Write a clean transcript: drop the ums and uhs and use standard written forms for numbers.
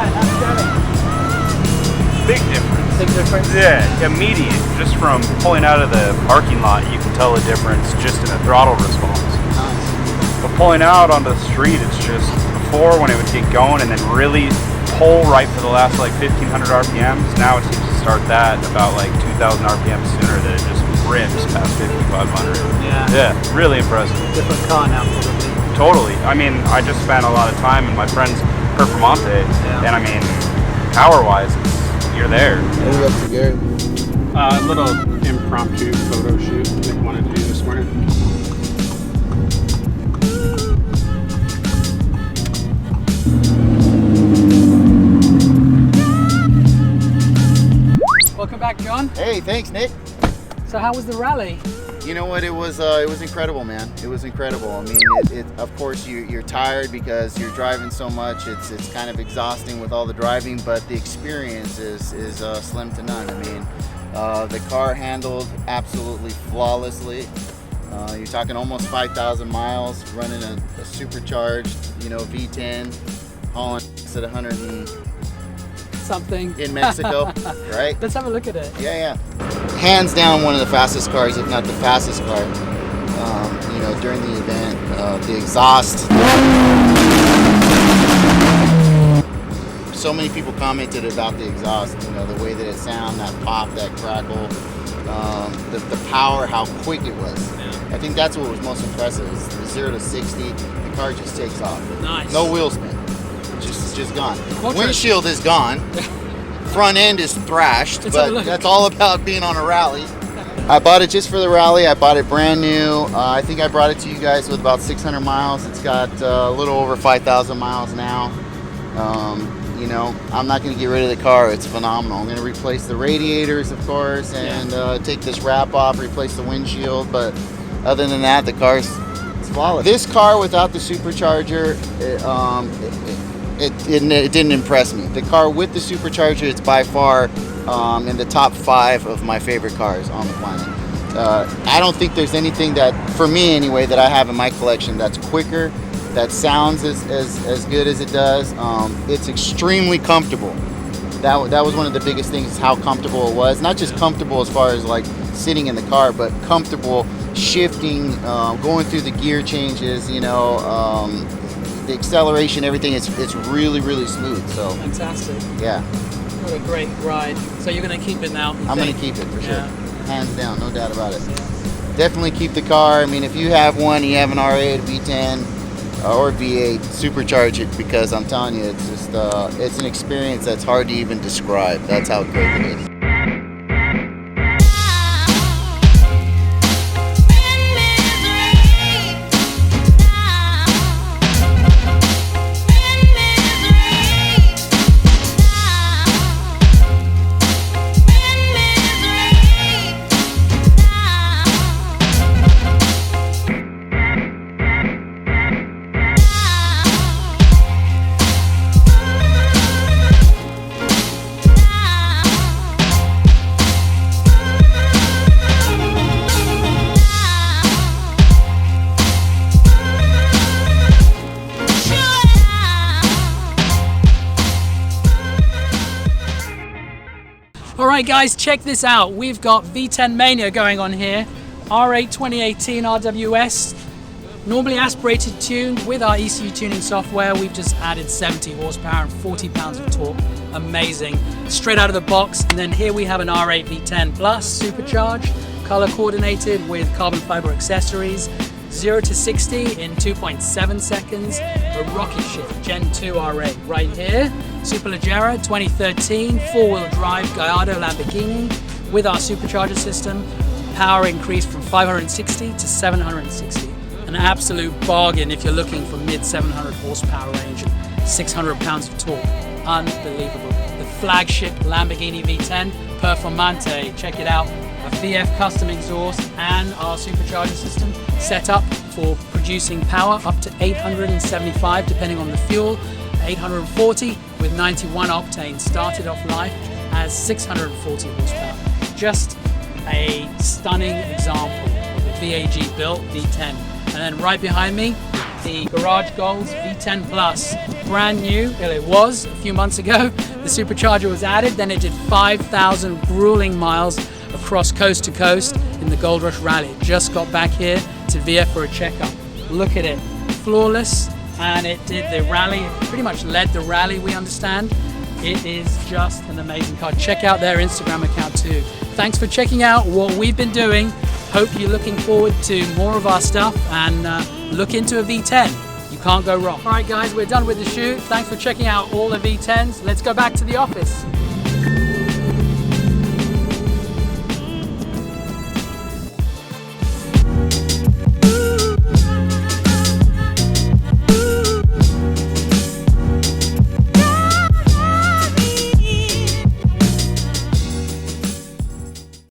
Alright, how's it going? Big difference. Big difference? Yeah, immediate. Just from pulling out of the parking lot, you can tell a difference just in the throttle response. Nice. But pulling out onto the street, it's just before when it would get going and then really pull right for the last like 1500 RPMs. Now it seems to start that about like 2000 RPMs sooner than it just rips past 5500. Yeah, really impressive. Different car now, probably. Totally. I mean, I just spent a lot of time in my friend's Performante, and I mean, power-wise, you're there. What are you up to, Gary? A little impromptu photo shoot Nick wanted to do this morning. Welcome back, John. Hey, thanks, Nick. So how was the rally? You know what? It was incredible, man. It was incredible. I mean, of course you're tired because you're driving so much. It's kind of exhausting with all the driving, but the experience is slim to none. I mean, the car handled absolutely flawlessly. You're talking almost 5,000 miles running a supercharged, V10, hauling at 100 and Something. in Mexico, right? Let's have a look at it. Yeah. Hands down one of the fastest cars, if not the fastest car, during the event. The exhaust. So many people commented about the exhaust, the way that it sounded, that pop, that crackle, the power, how quick it was. Yeah. I think that's what was most impressive, is the 0 to 60, the car just takes off. Nice. No wheel spin. Just gone. Quattro. Windshield is gone. Front end is thrashed, but that's all about being on a rally. I bought it just for the rally. I bought it brand new. I think I brought it to you guys with about 600 miles. It's got a little over 5,000 miles now. I'm not going to get rid of the car. It's phenomenal. I'm going to replace the radiators, of course, and take this wrap off, replace the windshield. But other than that, the car's flawless. This car without the supercharger, it didn't impress me. The car with the supercharger, it's by far in the top 5 of my favorite cars on the planet. I don't think there's anything that, for me anyway, that I have in my collection that's quicker, that sounds as good as it does. It's extremely comfortable. That was one of the biggest things, how comfortable it was. Not just comfortable as far as like sitting in the car, but comfortable shifting, going through the gear changes, the acceleration, everything, it's really, really smooth. So fantastic. Yeah. What a great ride. So you're going to keep it now? I'm going to keep it for sure. Hands down, no doubt about it. Definitely keep the car. I mean, if you have one, you have an R8, V10, or V8, supercharge it, because I'm telling you, it's just it's an experience that's hard to even describe. That's how great it is. Alright guys, check this out. We've got V10 Mania going on here. R8 2018 RWS. Normally aspirated tuned. With our ECU tuning software, we've just added 70 horsepower and 40 pounds of torque. Amazing. Straight out of the box. And then here we have an R8 V10 Plus supercharged, color coordinated with carbon fiber accessories. 0 to 60 in 2.7 seconds. A rocket ship Gen 2 R8 right here. Superleggera 2013 4-wheel drive Gallardo Lamborghini with our supercharger system. Power increased from 560 to 760. An absolute bargain if you're looking for mid 700 horsepower range and 600 pounds of torque. Unbelievable. The flagship Lamborghini V10 Performante. Check it out. A VF custom exhaust and our supercharger system set up for producing power up to 875 depending on the fuel, 840 with 91 octane. Started off life as 640 horsepower. Just a stunning example of a VAG built V10. And then right behind me, the Garage Goals V10 Plus. Brand new, well, it was a few months ago. The supercharger was added, then it did 5,000 grueling miles across coast to coast in the Gold Rush Rally. It just got back here to VIA for a checkup. Look at it, flawless, and it did the rally, it pretty much led the rally, we understand. It is just an amazing car. Check out their Instagram account too. Thanks for checking out what we've been doing. Hope you're looking forward to more of our stuff, and look into a V10. You can't go wrong. All right guys, we're done with the shoot. Thanks for checking out all the V10s. Let's go back to the office.